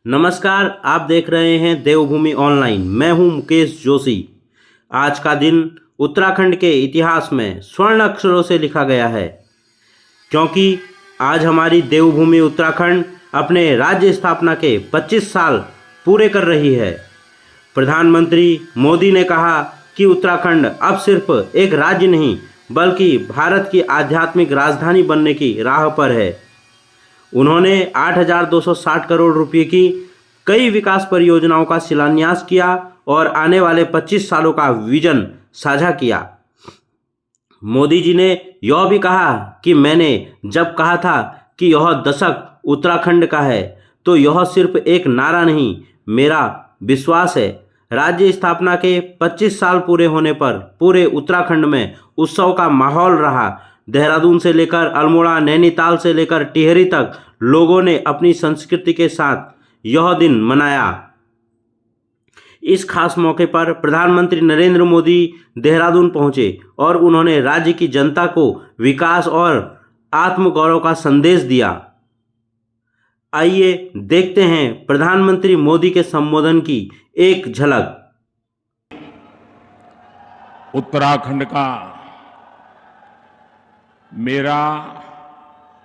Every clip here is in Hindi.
नमस्कार, आप देख रहे हैं देवभूमि ऑनलाइन। मैं हूं मुकेश जोशी। आज का दिन उत्तराखंड के इतिहास में स्वर्ण अक्षरों से लिखा गया है, क्योंकि आज हमारी देवभूमि उत्तराखंड अपने राज्य स्थापना के 25 साल पूरे कर रही है। प्रधानमंत्री मोदी ने कहा कि उत्तराखंड अब सिर्फ एक राज्य नहीं, बल्कि भारत की आध्यात्मिक राजधानी बनने की राह पर है। उन्होंने 8,260 करोड़ रुपए की कई विकास परियोजनाओं का शिलान्यास किया और आने वाले 25 सालों का विजन साझा किया। मोदी जी ने यह भी कहा कि मैंने जब कहा था कि यह दशक उत्तराखंड का है, तो यह सिर्फ एक नारा नहीं, मेरा विश्वास है। राज्य स्थापना के 25 साल पूरे होने पर पूरे उत्तराखंड में उत्सव का माहौल रहा। देहरादून से लेकर अल्मोड़ा, नैनीताल से लेकर टिहरी तक लोगों ने अपनी संस्कृति के साथ यह दिन मनाया। इस खास मौके पर प्रधानमंत्री नरेंद्र मोदी देहरादून पहुंचे और उन्होंने राज्य की जनता को विकास और आत्मगौरव का संदेश दिया। आइए देखते हैं प्रधानमंत्री मोदी के संबोधन की एक झलक। उत्तराखंड का मेरा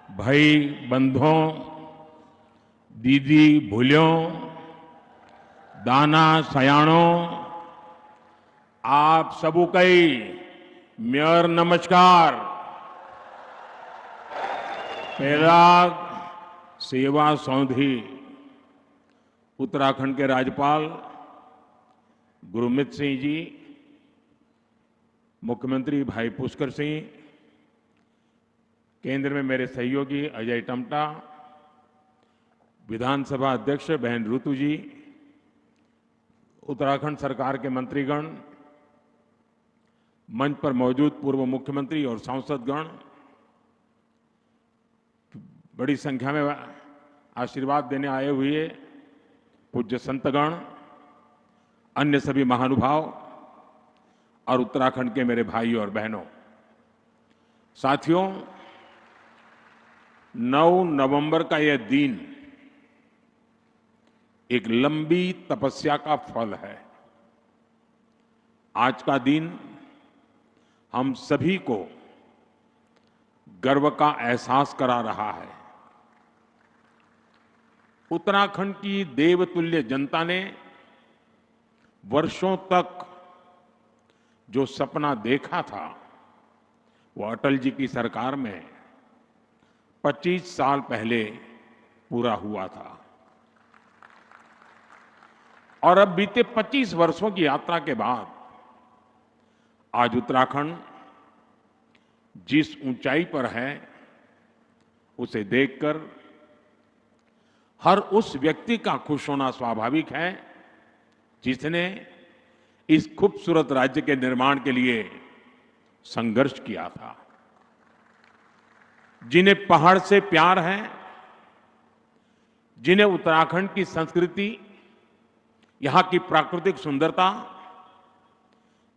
भाई बंधुओं, दीदी भूलियों, दाना सयाणों, आप सबू कई मेयर नमस्कार। पहला सेवा सौंधी उत्तराखंड के राज्यपाल गुरमीत सिंह जी, मुख्यमंत्री भाई पुष्कर सिंह, केंद्र में मेरे सहयोगी अजय टमटा, विधानसभा अध्यक्ष बहन ऋतु जी, उत्तराखंड सरकार के मंत्रीगण, मंच पर मौजूद पूर्व मुख्यमंत्री और सांसदगण, बड़ी संख्या में आशीर्वाद देने आए हुए पूज्य संतगण, अन्य सभी महानुभाव और उत्तराखंड के मेरे भाई और बहनों, साथियों, 9 नवंबर का यह दिन एक लंबी तपस्या का फल है। आज का दिन हम सभी को गर्व का एहसास करा रहा है। उत्तराखंड की देवतुल्य जनता ने वर्षों तक जो सपना देखा था, वो अटल जी की सरकार में 25 साल पहले पूरा हुआ था। और अब बीते 25 वर्षों की यात्रा के बाद आज उत्तराखंड जिस ऊंचाई पर है, उसे देखकर हर उस व्यक्ति का खुश होना स्वाभाविक है जिसने इस खूबसूरत राज्य के निर्माण के लिए संघर्ष किया था, जिन्हें पहाड़ से प्यार है, जिन्हें उत्तराखंड की संस्कृति, यहां की प्राकृतिक सुंदरता,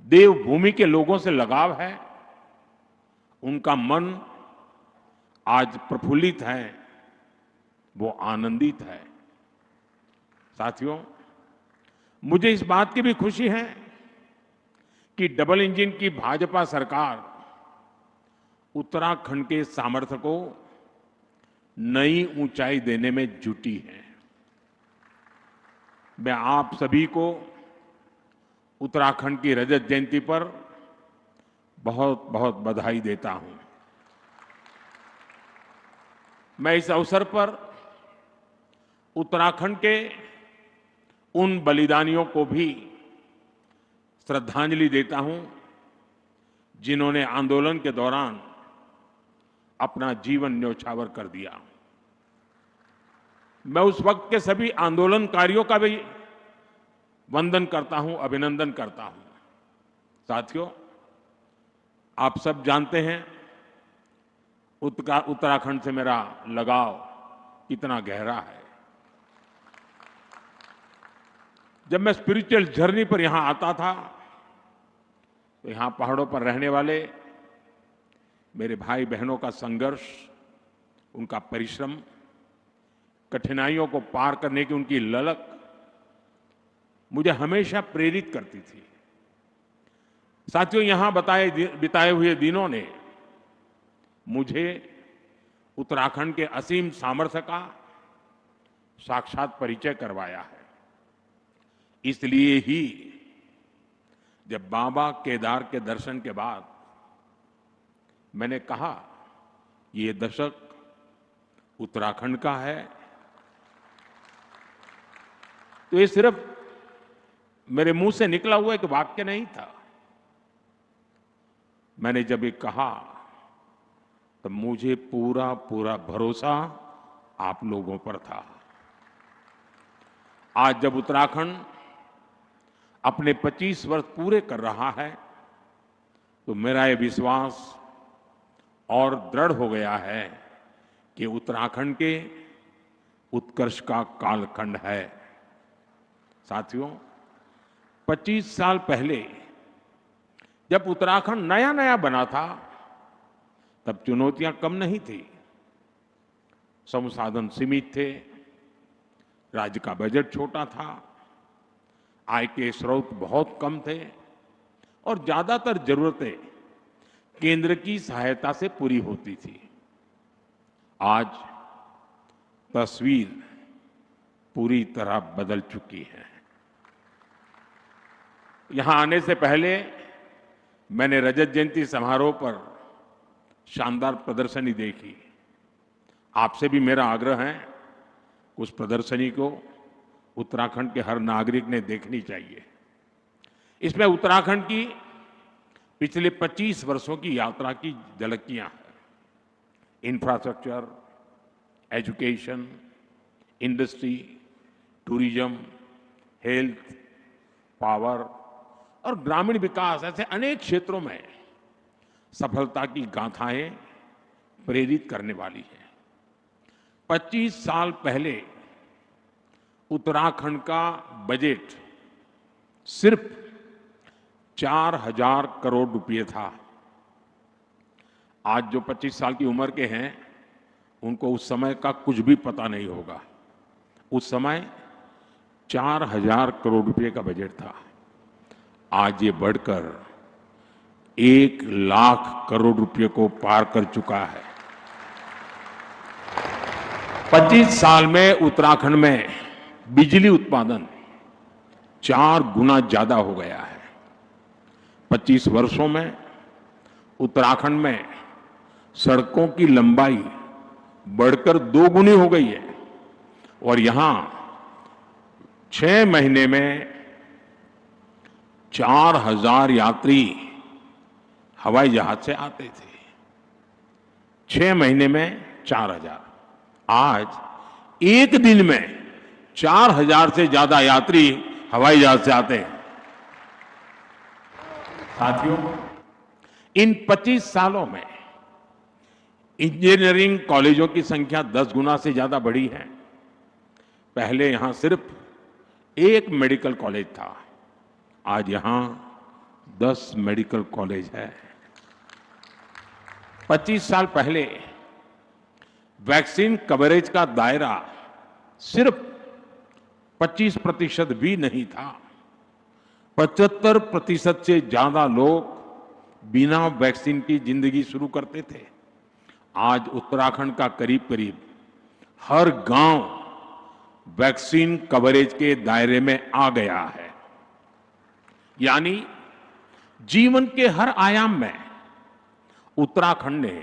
देवभूमि के लोगों से लगाव है, उनका मन आज प्रफुल्लित है, वो आनंदित है। साथियों, मुझे इस बात की भी खुशी है कि डबल इंजन की भाजपा सरकार उत्तराखंड के सामर्थ्य को नई ऊंचाई देने में जुटी है। मैं आप सभी को उत्तराखंड की रजत जयंती पर बहुत बहुत बधाई देता हूं। मैं इस अवसर पर उत्तराखंड के उन बलिदानियों को भी श्रद्धांजलि देता हूं जिन्होंने आंदोलन के दौरान अपना जीवन न्यौछावर कर दिया। मैं उस वक्त के सभी आंदोलनकारियों का भी वंदन करता हूं, अभिनंदन करता हूं। साथियों, आप सब जानते हैं उत्तराखंड से मेरा लगाव कितना गहरा है। जब मैं स्पिरिचुअल जर्नी पर यहां आता था, तो यहां पहाड़ों पर रहने वाले मेरे भाई बहनों का संघर्ष, उनका परिश्रम कठिनाइयों को पार करने की उनकी ललक मुझे हमेशा प्रेरित करती थी। साथियों, यहां बिताए हुए दिनों ने मुझे उत्तराखंड के असीम सामर्थ्य का साक्षात परिचय करवाया है। इसलिए ही जब बाबा केदार के दर्शन के बाद मैंने कहा ये दशक उत्तराखंड का है, तो ये सिर्फ मेरे मुंह से निकला हुआ एक वाक्य नहीं था। मैंने जब ये कहा तो मुझे पूरा पूरा भरोसा आप लोगों पर था। आज जब उत्तराखंड अपने 25 वर्ष पूरे कर रहा है तो मेरा ये विश्वास और दृढ़ हो गया है कि उत्तराखंड के उत्कर्ष का कालखंड है। साथियों, 25 साल पहले जब उत्तराखंड नया नया बना था तब चुनौतियां कम नहीं थी। संसाधन सीमित थे, राज्य का बजट छोटा था, आय के स्रोत बहुत कम थे और ज्यादातर जरूरतें केंद्र की सहायता से पूरी होती थी। आज तस्वीर पूरी तरह बदल चुकी है। यहां आने से पहले मैंने रजत जयंती समारोह पर शानदार प्रदर्शनी देखी। आपसे भी मेरा आग्रह है उस प्रदर्शनी को उत्तराखंड के हर नागरिक ने देखनी चाहिए। इसमें उत्तराखंड की पिछले 25 वर्षों की यात्रा की झलकियां हैं। Infrastructure, education, industry, tourism, health, power और ग्रामीण विकास, ऐसे अनेक क्षेत्रों में सफलता की गाथाएं प्रेरित करने वाली हैं। 25 साल पहले उत्तराखंड का बजट सिर्फ 4,000 करोड़ रुपए था। आज जो 25 साल की उम्र के हैं उनको उस समय का कुछ भी पता नहीं होगा। उस समय 4,000 करोड़ रुपए का बजट था। आज ये बढ़कर 1,00,000 करोड़ रुपए को पार कर चुका है। 25 साल में उत्तराखंड में बिजली उत्पादन 4 गुना ज्यादा हो गया है। 25 वर्षों में उत्तराखंड में सड़कों की लंबाई बढ़कर 2 गुनी हो गई है और यहां 6 महीने में 4,000 यात्री हवाई जहाज से आते थे। 6 महीने में 4,000। आज एक दिन में 4,000 से ज्यादा यात्री हवाई जहाज से आते हैं। साथियों, इन 25 सालों में इंजीनियरिंग कॉलेजों की संख्या 10 गुना से ज्यादा बढ़ी है। पहले यहां सिर्फ एक मेडिकल कॉलेज था, आज यहां 10 मेडिकल कॉलेज है। 25 साल पहले वैक्सीन कवरेज का दायरा सिर्फ 25% भी नहीं था। 75% से ज्यादा लोग बिना वैक्सीन की जिंदगी शुरू करते थे। आज उत्तराखंड का करीब करीब हर गांव वैक्सीन कवरेज के दायरे में आ गया है। यानी जीवन के हर आयाम में उत्तराखंड ने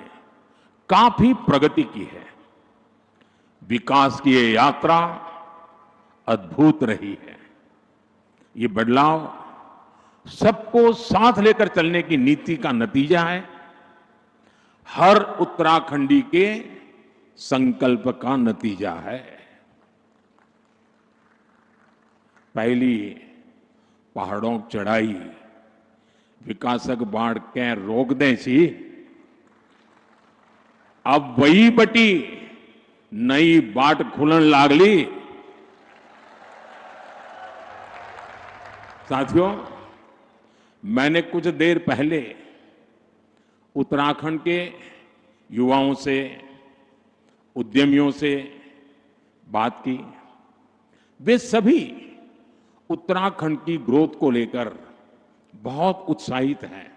काफी प्रगति की है। विकास की ये यात्रा अद्भुत रही है। ये बदलाव सबको साथ लेकर चलने की नीति का नतीजा है। हर उत्तराखंडी के संकल्प का नतीजा है। पहली पहाड़ों की चढ़ाई विकासक बाढ़ के रोक दें सी, अब वही बटी नई बाट खुलन लागली। साथियों, मैंने कुछ देर पहले उत्तराखंड के युवाओं से, उद्यमियों से बात की, वे सभी उत्तराखंड की ग्रोथ को लेकर बहुत उत्साहित हैं।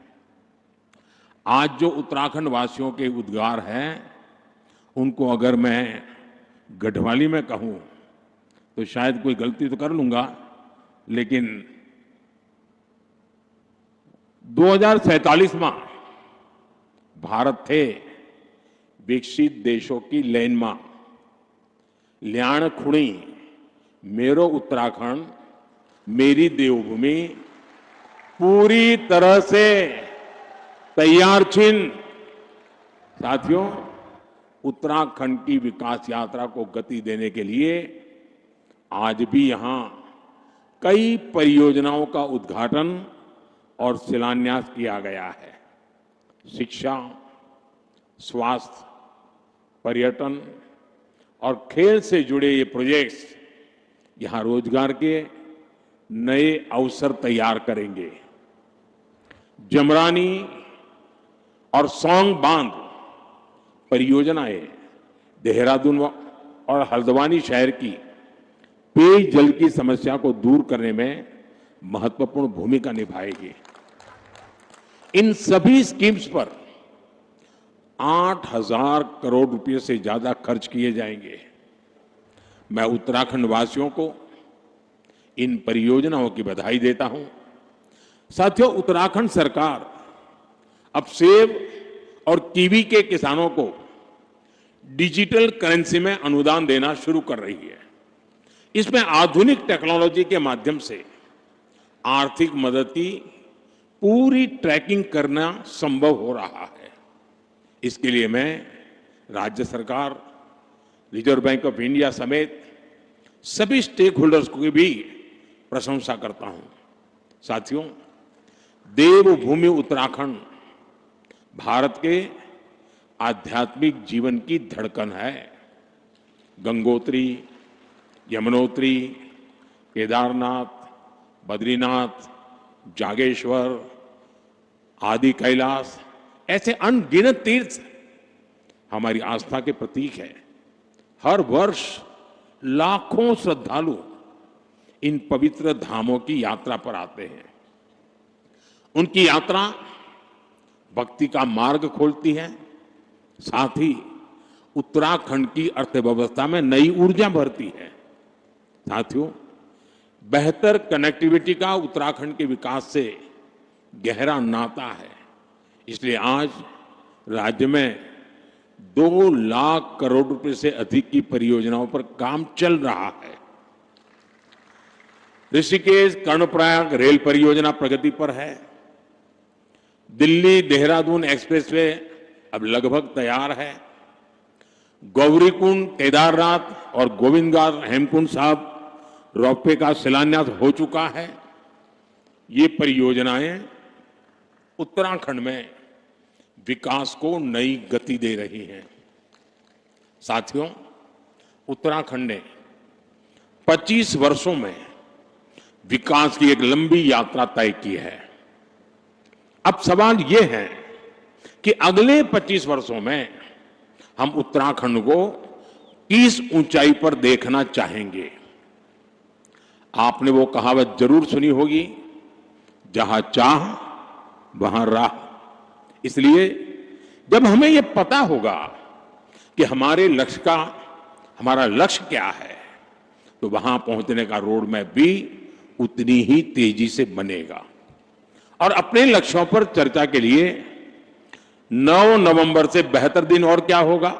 आज जो उत्तराखंड वासियों के उद्गार हैं, उनको अगर मैं गढ़वाली में कहूं तो शायद कोई गलती तो कर लूंगा, लेकिन 2047 में भारत थे विकसित देशों की लेन में, ल्याण खुणी मेरो उत्तराखंड मेरी देवभूमि पूरी तरह से तैयार छिन। साथियों, उत्तराखंड की विकास यात्रा को गति देने के लिए आज भी यहां कई परियोजनाओं का उद्घाटन और शिलान्यास किया गया है। शिक्षा, स्वास्थ्य, पर्यटन और खेल से जुड़े ये प्रोजेक्ट्स यहां रोजगार के नए अवसर तैयार करेंगे। जमरानी और सौंग बांध परियोजनाएं देहरादून और हल्द्वानी शहर की पेयजल की समस्या को दूर करने में महत्वपूर्ण भूमिका निभाएगी। इन सभी स्कीम्स पर 8,000 करोड़ रुपए से ज्यादा खर्च किए जाएंगे। मैं उत्तराखंड वासियों को इन परियोजनाओं की बधाई देता हूं। साथियों, उत्तराखंड सरकार अब सेब और कीवी के किसानों को डिजिटल करेंसी में अनुदान देना शुरू कर रही है। इसमें आधुनिक टेक्नोलॉजी के माध्यम से आर्थिक मदद की पूरी ट्रैकिंग करना संभव हो रहा है। इसके लिए मैं राज्य सरकार, रिजर्व बैंक ऑफ इंडिया समेत सभी स्टेक होल्डर्स की भी प्रशंसा करता हूं। साथियों, देवभूमि उत्तराखंड भारत के आध्यात्मिक जीवन की धड़कन है। गंगोत्री, यमुनोत्री, केदारनाथ, बद्रीनाथ, जागेश्वर, आदि कैलाश, ऐसे अनगिनत तीर्थ हमारी आस्था के प्रतीक है। हर वर्ष लाखों श्रद्धालु इन पवित्र धामों की यात्रा पर आते हैं। उनकी यात्रा भक्ति का मार्ग खोलती है, साथ ही उत्तराखंड की अर्थव्यवस्था में नई ऊर्जा भरती है। साथियों, बेहतर कनेक्टिविटी का उत्तराखंड के विकास से गहरा नाता है। इसलिए आज राज्य में 2 लाख करोड़ रुपए से अधिक की परियोजनाओं पर काम चल रहा है। ऋषिकेश कर्णप्रयाग रेल परियोजना प्रगति पर है। दिल्ली देहरादून एक्सप्रेसवे अब लगभग तैयार है। गौरीकुंड, केदारनाथ और गोविंदघाट हेमकुंड साहब रोपवे का शिलान्यास हो चुका है। ये परियोजनाएं उत्तराखंड में विकास को नई गति दे रही हैं। साथियों, उत्तराखंड ने 25 वर्षों में विकास की एक लंबी यात्रा तय की है। अब सवाल ये है कि अगले 25 वर्षों में हम उत्तराखंड को किस ऊंचाई पर देखना चाहेंगे। आपने वो कहावत जरूर सुनी होगी, जहां चाह वहां राह। इसलिए जब हमें यह पता होगा कि हमारा लक्ष्य क्या है, तो वहां पहुंचने का रोड मैप भी उतनी ही तेजी से बनेगा। और अपने लक्ष्यों पर चर्चा के लिए 9 नवंबर से बेहतर दिन और क्या होगा।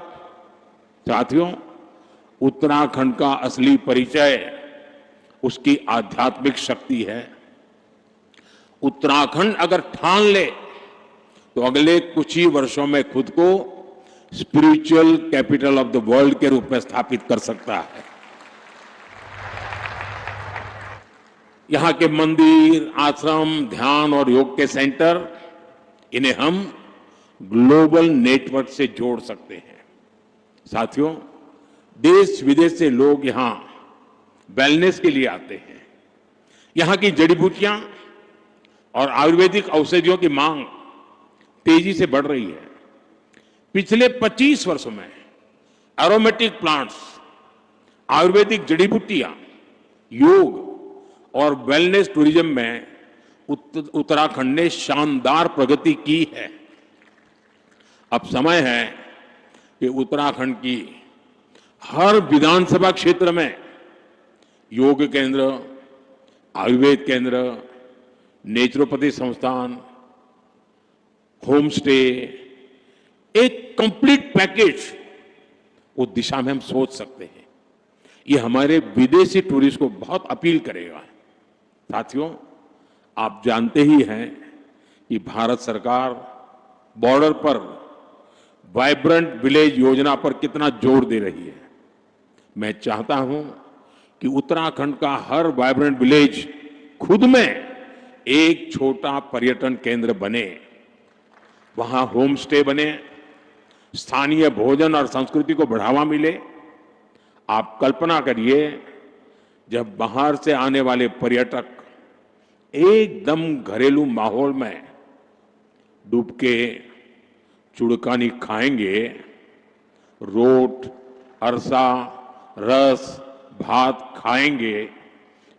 साथियों, उत्तराखंड का असली परिचय उसकी आध्यात्मिक शक्ति है। उत्तराखंड अगर ठान ले तो अगले कुछ ही वर्षों में खुद को spiritual capital of the world के रूप में स्थापित कर सकता है। यहां के मंदिर, आश्रम, ध्यान और योग के सेंटर, इन्हें हम ग्लोबल नेटवर्क से जोड़ सकते हैं। साथियों, देश विदेश से लोग यहां वेलनेस के लिए आते हैं। यहां की जड़ी बूटियां और आयुर्वेदिक औषधियों की मांग तेजी से बढ़ रही है। पिछले 25 वर्षों में एरोमेटिक प्लांट्स आयुर्वेदिक जड़ी बूटियां, योग और वेलनेस टूरिज्म में उत्तराखंड ने शानदार प्रगति की है। अब समय है कि उत्तराखंड की हर विधानसभा क्षेत्र में योग केंद्र, आयुर्वेद केंद्र, नेचुरोपैथी संस्थान, होम स्टे, एक कंप्लीट पैकेज उस दिशा में हम सोच सकते हैं। ये हमारे विदेशी टूरिस्ट को बहुत अपील करेगा। साथियों, आप जानते ही हैं कि भारत सरकार बॉर्डर पर वाइब्रेंट विलेज योजना पर कितना जोर दे रही है। मैं चाहता हूं कि उत्तराखंड का हर वाइब्रेंट विलेज खुद में एक छोटा पर्यटन केंद्र बने, वहां होम स्टे बने, स्थानीय भोजन और संस्कृति को बढ़ावा मिले। आप कल्पना करिए, जब बाहर से आने वाले पर्यटक एकदम घरेलू माहौल में डुबके चुड़कानी खाएंगे, रोट, अरसा, रस, भात खाएंगे,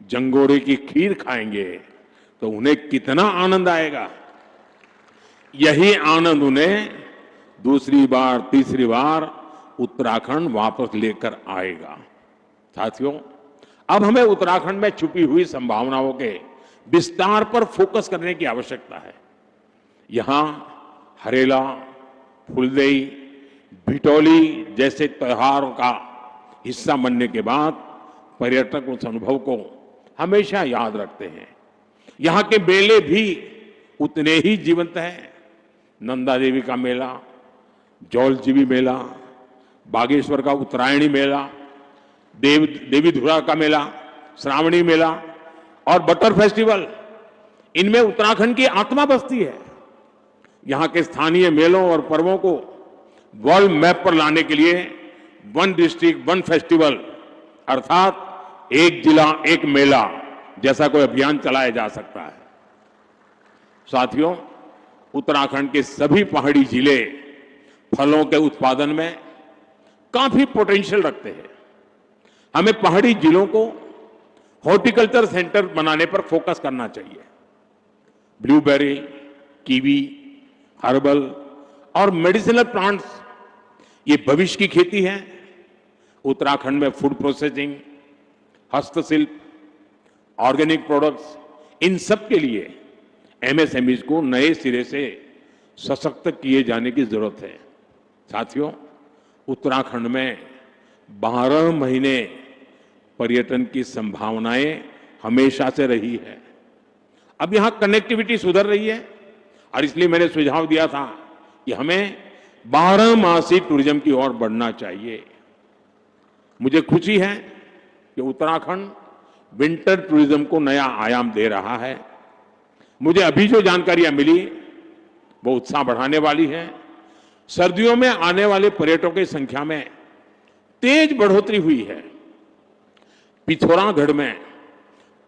जंगोरे की खीर खाएंगे, तो उन्हें कितना आनंद आएगा। यही आनंद उन्हें दूसरी बार, तीसरी बार उत्तराखंड वापस लेकर आएगा। साथियों, अब हमें उत्तराखंड में छुपी हुई संभावनाओं के विस्तार पर फोकस करने की आवश्यकता है। यहां हरेला, फुलदेई, भिटौली जैसे त्योहारों का हिस्सा बनने के बाद पर्यटक उस अनुभव को हमेशा याद रखते हैं। यहां के मेले भी उतने ही जीवंत हैं। नंदा देवी का मेला, जौलजीबी मेला, बागेश्वर का उत्तरायणी मेला, देवी धुरा का मेला, श्रावणी मेला और बटर फेस्टिवल, इनमें उत्तराखंड की आत्मा बसती है। यहां के स्थानीय मेलों और पर्वों को वर्ल्ड मैप पर लाने के लिए वन डिस्ट्रिक्ट वन फेस्टिवल अर्थात एक जिला एक मेला जैसा कोई अभियान चलाया जा सकता है। साथियों, उत्तराखंड के सभी पहाड़ी जिले फलों के उत्पादन में काफी पोटेंशियल रखते हैं। हमें पहाड़ी जिलों को हॉर्टिकल्चर सेंटर बनाने पर फोकस करना चाहिए। ब्लूबेरी, कीवी, हर्बल और मेडिसिनल प्लांट्स, ये भविष्य की खेती है। उत्तराखंड में फूड प्रोसेसिंग, हस्तशिल्प, ऑर्गेनिक प्रोडक्ट्स, इन सब के लिए एमएसएमईज को नए सिरे से सशक्त किए जाने की जरूरत है। साथियों, उत्तराखंड में 12 महीने पर्यटन की संभावनाएं हमेशा से रही है। अब यहां कनेक्टिविटी सुधर रही है और इसलिए मैंने सुझाव दिया था कि हमें 12 मासी टूरिज्म की ओर बढ़ना चाहिए। मुझे खुशी है कि उत्तराखंड विंटर टूरिज्म को नया आयाम दे रहा है। मुझे अभी जो जानकारियां मिली वो उत्साह बढ़ाने वाली है। सर्दियों में आने वाले पर्यटकों की संख्या में तेज बढ़ोतरी हुई है। पिथौरागढ़ में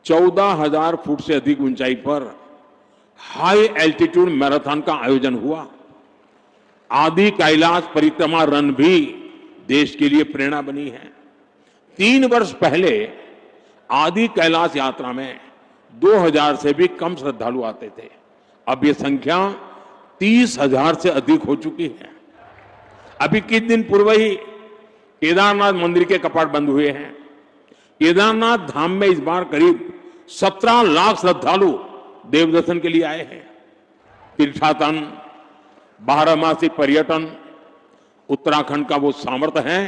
14,000 फुट से अधिक ऊंचाई पर हाई एल्टीट्यूड मैराथन का आयोजन हुआ। आदि कैलाश परिक्रमा रन भी देश के लिए प्रेरणा बनी है। 3 वर्ष पहले आदि कैलाश यात्रा में 2,000 से भी कम श्रद्धालु आते थे। अब ये संख्या 30,000 से अधिक हो चुकी है। अभी कुछ दिन पूर्व ही केदारनाथ मंदिर के कपाट बंद हुए हैं। केदारनाथ धाम में इस बार करीब 17 लाख श्रद्धालु देव दर्शन के लिए आए हैं। तीर्थाटन, 12मासी पर्यटन उत्तराखंड का वो सामर्थ्य है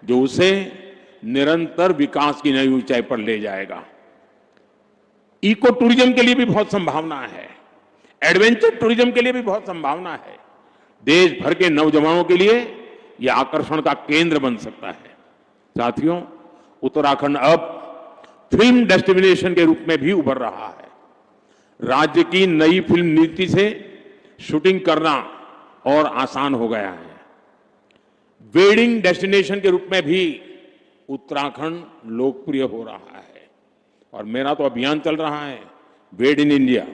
जो उसे निरंतर विकास की नई ऊंचाई पर ले जाएगा। इको टूरिज्म के लिए भी बहुत संभावना है। एडवेंचर टूरिज्म के लिए भी बहुत संभावना है। देश भर के नौजवानों के लिए यह आकर्षण का केंद्र बन सकता है। साथियों, उत्तराखंड अब फिल्म डेस्टिनेशन के रूप में भी उभर रहा है। राज्य की नई फिल्म नीति से शूटिंग करना और आसान हो गया है। वेडिंग डेस्टिनेशन के रूप में भी उत्तराखंड लोकप्रिय हो रहा है और मेरा तो अभियान चल रहा है वेड in India.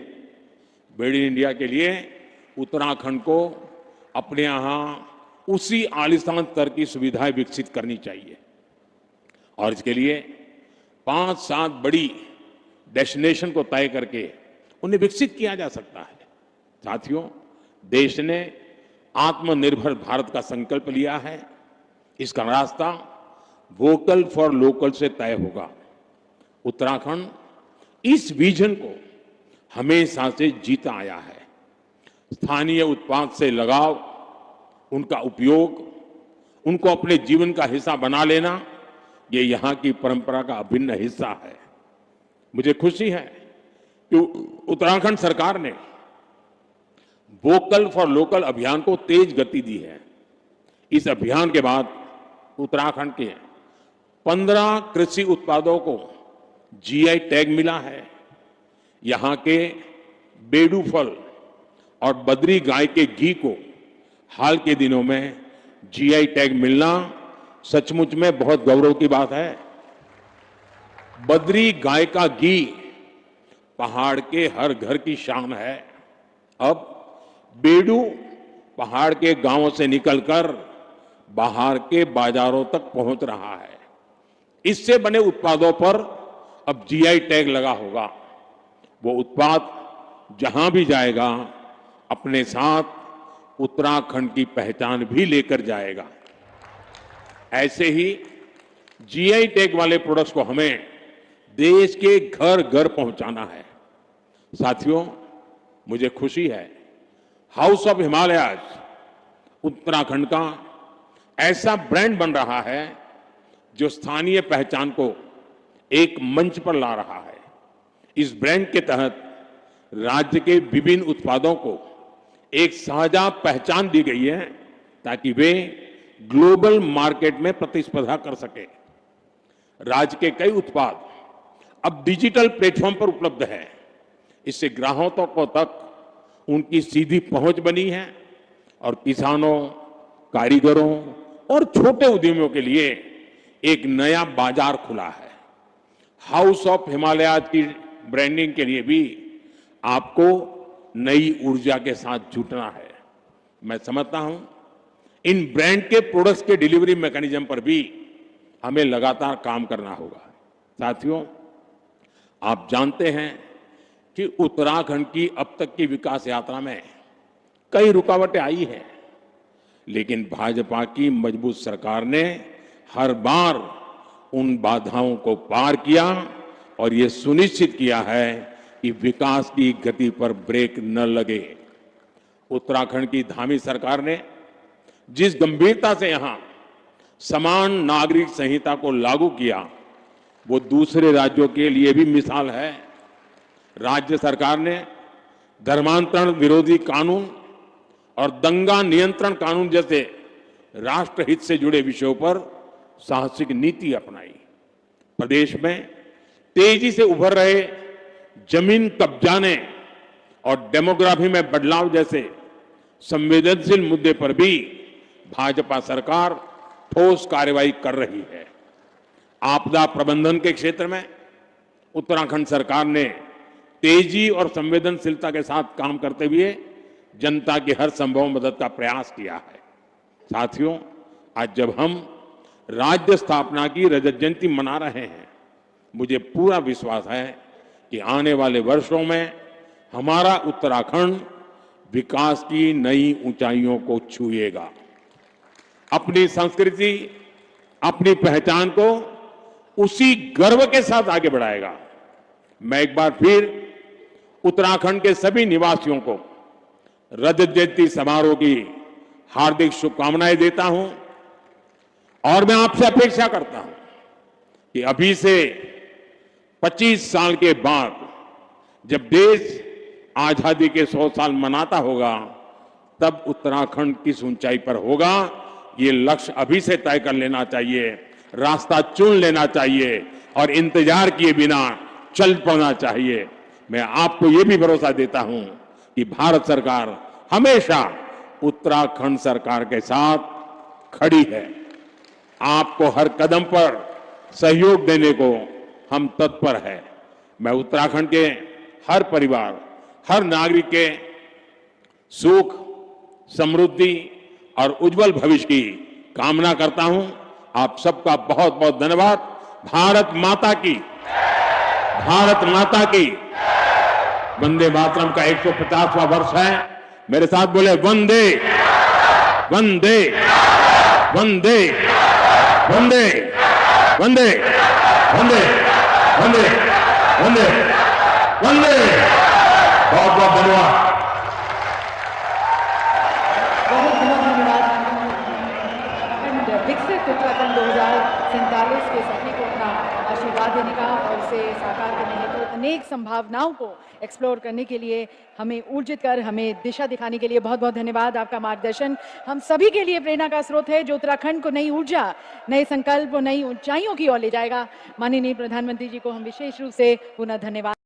Wade in India के लिए उत्तराखंड को अपने यहां उसी आलिशान स्तर की सुविधाएं विकसित करनी चाहिए। और इसके लिए 5-7 बड़ी डेस्टिनेशन को तय करके उन्हें विकसित किया जा सकता है। साथियों, देश ने आत्मनिर्भर भारत का संकल्प लिया है। इसका रास्ता वोकल फॉर लोकल से तय होगा। उत्तराखंड इस विजन को हमेशा से जीता आया है। स्थानीय उत्पाद से लगाव, उनका उपयोग, उनको अपने जीवन का हिस्सा बना लेना, ये यहां की परंपरा का अभिन्न हिस्सा है। मुझे खुशी है कि उत्तराखंड सरकार ने वोकल फॉर लोकल अभियान को तेज गति दी है। इस अभियान के बाद उत्तराखंड के 15 कृषि उत्पादों को जीआई टैग मिला है। यहां के बेडू फल और बद्री गाय के घी को हाल के दिनों में जीआई टैग मिलना सचमुच में बहुत गौरव की बात है। बद्री गाय का घी पहाड़ के हर घर की शान है। अब बेडू पहाड़ के गांवों से निकलकर बाहर के बाजारों तक पहुंच रहा है। इससे बने उत्पादों पर अब जीआई टैग लगा होगा। वो उत्पाद जहां भी जाएगा अपने साथ उत्तराखंड की पहचान भी लेकर जाएगा। ऐसे ही जीआई टैग वाले प्रोडक्ट्स को हमें देश के घर घर पहुंचाना है। साथियों, मुझे खुशी है हाउस ऑफ हिमालयाज उत्तराखंड का ऐसा ब्रांड बन रहा है जो स्थानीय पहचान को एक मंच पर ला रहा है। इस ब्रांड के तहत राज्य के विभिन्न उत्पादों को एक साझा पहचान दी गई है ताकि वे ग्लोबल मार्केट में प्रतिस्पर्धा कर सके। राज्य के कई उत्पाद अब डिजिटल प्लेटफॉर्म पर उपलब्ध है। इससे ग्राहकों तक उनकी सीधी पहुंच बनी है और किसानों, कारीगरों और छोटे उद्यमियों के लिए एक नया बाजार खुला है। हाउस ऑफ हिमालयाज की ब्रांडिंग के लिए भी आपको नई ऊर्जा के साथ जुटना है। मैं समझता हूं इन ब्रांड के प्रोडक्ट्स के डिलीवरी मैकेनिज्म पर भी हमें लगातार काम करना होगा। साथियों, आप जानते हैं कि उत्तराखंड की अब तक की विकास यात्रा में कई रुकावटें आई हैं, लेकिन भाजपा की मजबूत सरकार ने हर बार उन बाधाओं को पार किया और ये सुनिश्चित किया है कि विकास की गति पर ब्रेक न लगे। उत्तराखंड की धामी सरकार ने जिस गंभीरता से यहां समान नागरिक संहिता को लागू किया, वो दूसरे राज्यों के लिए भी मिसाल है। राज्य सरकार ने धर्मांतरण विरोधी कानून और दंगा नियंत्रण कानून जैसे राष्ट्रहित से जुड़े विषयों पर साहसिक नीति अपनाई। प्रदेश में तेजी से उभर रहे जमीन कब्जाने और डेमोग्राफी में बदलाव जैसे संवेदनशील मुद्दे पर भी भाजपा सरकार ठोस कार्रवाई कर रही है। आपदा प्रबंधन के क्षेत्र में उत्तराखंड सरकार ने तेजी और संवेदनशीलता के साथ काम करते हुए जनता की हर संभव मदद का प्रयास किया है। साथियों, आज जब हम राज्य स्थापना की रजत जयंती मना रहे हैं, मुझे पूरा विश्वास है कि आने वाले वर्षों में हमारा उत्तराखंड विकास की नई ऊंचाइयों को छुएगा, अपनी संस्कृति, अपनी पहचान को उसी गर्व के साथ आगे बढ़ाएगा। मैं एक बार फिर उत्तराखंड के सभी निवासियों को रजत जयंती समारोह की हार्दिक शुभकामनाएं देता हूं और मैं आपसे अपेक्षा करता हूं कि अभी से 25 साल के बाद जब देश आजादी के 100 साल मनाता होगा, तब उत्तराखंड किस ऊंचाई पर होगा, ये लक्ष्य अभी से तय कर लेना चाहिए, रास्ता चुन लेना चाहिए और इंतजार किए बिना चल पड़ना चाहिए। मैं आपको ये भी भरोसा देता हूं कि भारत सरकार हमेशा उत्तराखंड सरकार के साथ खड़ी है। आपको हर कदम पर सहयोग देने को हम तत्पर हैं। मैं उत्तराखंड के हर परिवार, हर नागरिक के सुख, समृद्धि और उज्जवल भविष्य की कामना करता हूं। आप सबका बहुत बहुत धन्यवाद भारत माता की, भारत माता की। वंदे मातरम का 150वां वर्ष है। मेरे साथ बोले वंदे वंदे वंदे वंदे वंदे वंदे वंदे वंदे वंदे। बहुत बहुत धन्यवाद। बहुत धन्यवाद। विकसित उत्तराखंड 2047 के सपने को अपना आशीर्वाद देने का और उसे साकार करने हेतु अनेक संभावनाओं को एक्सप्लोर करने के लिए हमें ऊर्जित कर हमें दिशा दिखाने के लिए बहुत बहुत धन्यवाद। आपका मार्गदर्शन हम सभी के लिए प्रेरणा का स्रोत है, जो उत्तराखंड को नई ऊर्जा, नए संकल्प और नई ऊंचाइयों की ओर ले जाएगा। माननीय प्रधानमंत्री जी को हम विशेष रूप से पुनः धन्यवाद।